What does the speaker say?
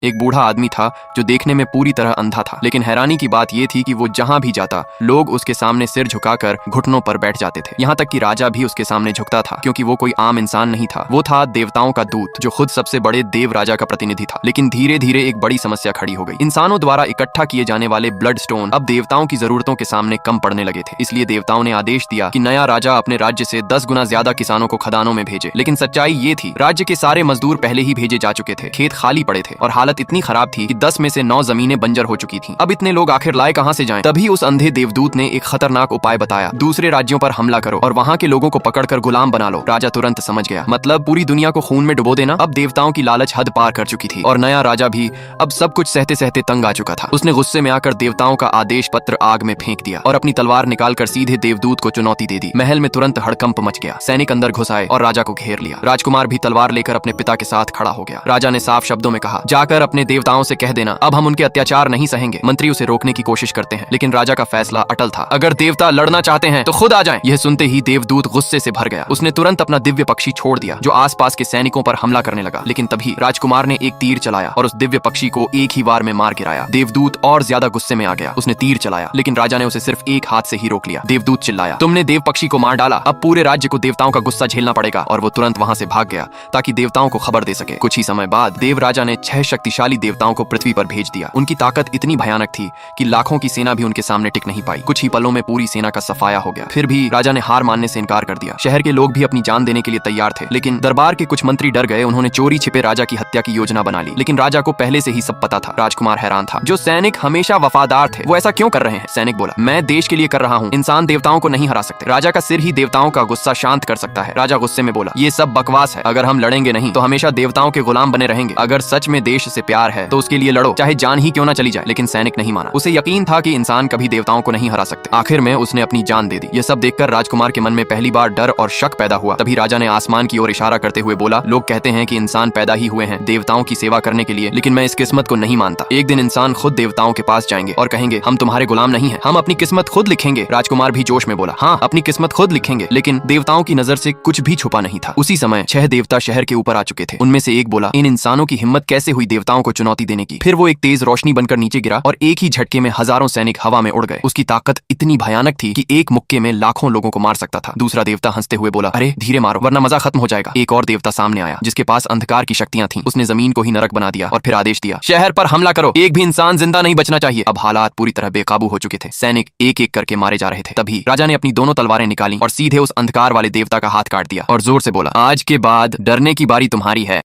एक बूढ़ा आदमी था जो देखने में पूरी तरह अंधा था, लेकिन हैरानी की बात यह थी कि वो जहां भी जाता लोग उसके सामने सिर झुकाकर घुटनों पर बैठ जाते थे। यहाँ तक कि राजा भी उसके सामने झुकता था, क्योंकि वो कोई आम इंसान नहीं था, वो था देवताओं का दूत जो खुद सबसे बड़े देव राजा का प्रतिनिधि था। लेकिन धीरे धीरे एक बड़ी समस्या खड़ी हो गई। इंसानों द्वारा इकट्ठा किए जाने वाले ब्लड स्टोन अब देवताओं की जरूरतों के सामने कम पड़ने लगे थे। इसलिए देवताओं ने आदेश दिया कि नया राजा अपने राज्य से 10 गुना ज्यादा किसानों को खदानों में भेजे। लेकिन सच्चाई ये थी, राज्य के सारे मजदूर पहले ही भेजे जा चुके थे, खेत खाली पड़े थे और हालत इतनी खराब थी कि 10 में से 9 जमीनें बंजर हो चुकी थीं। अब इतने लोग आखिर लाए कहां से जाएं? तभी उस अंधे देवदूत ने एक खतरनाक उपाय बताया, दूसरे राज्यों पर हमला करो और वहां के लोगों को पकड़कर गुलाम बना लो। राजा तुरंत समझ गया, मतलब पूरी दुनिया को खून में डुबो देना। अब देवताओं की लालच हद पार कर चुकी थी और नया राजा भी अब सब कुछ सहते सहते तंग आ चुका था। उसने गुस्से में आकर देवताओं का आदेश पत्र आग में फेंक दिया और अपनी तलवार निकालकर सीधे देवदूत को चुनौती दे दी। महल में तुरंत हड़कंप मच गया, सैनिक अंदर घुस आए और राजा को घेर लिया। राजकुमार भी तलवार लेकर अपने पिता के साथ खड़ा हो गया। राजा ने साफ शब्दों में कहा, जाकर अपने देवताओं से कह देना अब हम उनके अत्याचार नहीं सहेंगे। मंत्री उसे रोकने की कोशिश करते हैं, लेकिन राजा का फैसला अटल था, अगर देवता लड़ना चाहते हैं तो खुद आ जाएं। यह सुनते ही देवदूत गुस्से से भर गया। उसने तुरंत अपना दिव्य पक्षी छोड़ दिया जो आसपास के सैनिकों पर हमला करने लगा। लेकिन तभी राजकुमार ने एक तीर चलाया और उस दिव्य पक्षी को एक ही वार में मार गिराया। देवदूत और ज्यादा गुस्से में आ गया। उसने तीर चलाया, लेकिन राजा ने उसे सिर्फ एक हाथ से ही रोक लिया। देवदूत चिल्लाया, तुमने देव पक्षी को मार डाला, अब पूरे राज्य को देवताओं का गुस्सा झेलना पड़ेगा। और वो तुरंत वहां से भाग गया ताकि देवताओं को खबर दे सके। कुछ ही समय बाद देव राजा ने 6 शक्तिशाली देवताओं को पृथ्वी पर भेज दिया। उनकी ताकत इतनी भयानक थी कि लाखों की सेना भी उनके सामने टिक नहीं पाई। कुछ ही पलों में पूरी सेना का सफाया हो गया। फिर भी राजा ने हार मानने से इनकार कर दिया। शहर के लोग भी अपनी जान देने के लिए तैयार थे, लेकिन दरबार के कुछ मंत्री डर गए। उन्होंने चोरी छिपे राजा की हत्या की योजना बना ली, लेकिन राजा को पहले से ही सब पता था। राजकुमार हैरान था, जो सैनिक हमेशा वफादार थे वो ऐसा क्यों कर रहे हैं? सैनिक बोला, मैं देश के लिए कर रहा हूँ, इंसान देवताओं को नहीं हरा सकते। राजा का सिर ही देवताओं का गुस्सा शांत कर सकता है। राजा गुस्से में बोला, ये सब बकवास है, अगर हम लड़ेंगे नहीं तो हमेशा देवताओं के गुलाम बने रहेंगे। अगर सच में देश से प्यार है तो उसके लिए लड़ो, चाहे जान ही क्यों ना चली जाए। लेकिन सैनिक नहीं माना। उसे यकीन था कि इंसान कभी देवताओं को नहीं हरा सकते। आखिर में उसने अपनी जान दे दी। यह सब देखकर राजकुमार के मन में पहली बार डर और शक पैदा हुआ। तभी राजा ने आसमान की ओर इशारा करते हुए बोला, लोग कहते हैं कि इंसान पैदा ही हुए हैं देवताओं की सेवा करने के लिए, लेकिन मैं इस किस्मत को नहीं मानता। एक दिन इंसान खुद देवताओं के पास जाएंगे और कहेंगे, हम तुम्हारे गुलाम नहीं हैं, हम अपनी किस्मत खुद लिखेंगे। राजकुमार भी जोश में बोला, हाँ, अपनी किस्मत खुद लिखेंगे। लेकिन देवताओं की नजर से कुछ भी छुपा नहीं था। उसी समय 6 देवता शहर के ऊपर आ चुके थे। उनमें से एक बोला, इन इंसानों की हिम्मत कैसे हुई देवताओं को चुनौती देने की? फिर वो एक तेज रोशनी बनकर नीचे गिरा और एक ही झटके में हजारों सैनिक हवा में उड़ गए। उसकी ताकत इतनी भयानक थी कि एक मुक्के में लाखों लोगों को मार सकता था। दूसरा देवता हंसते हुए बोला, अरे धीरे मारो वरना मजा खत्म हो जाएगा। एक और देवता सामने आया जिसके पास अंधकार की शक्तियां थीं। उसने जमीन को ही नरक बना दिया और फिर आदेश दिया, शहर पर हमला करो, एक भी इंसान जिंदा नहीं बचना चाहिए। अब हालात पूरी तरह बेकाबू हो चुके थे। सैनिक एक एक करके मारे जा रहे थे। तभी राजा ने अपनी दोनों तलवारें निकाली और सीधे उस अंधकार वाले देवता का हाथ काट दिया और जोर से बोला, आज के बाद डरने की बारी तुम्हारी है।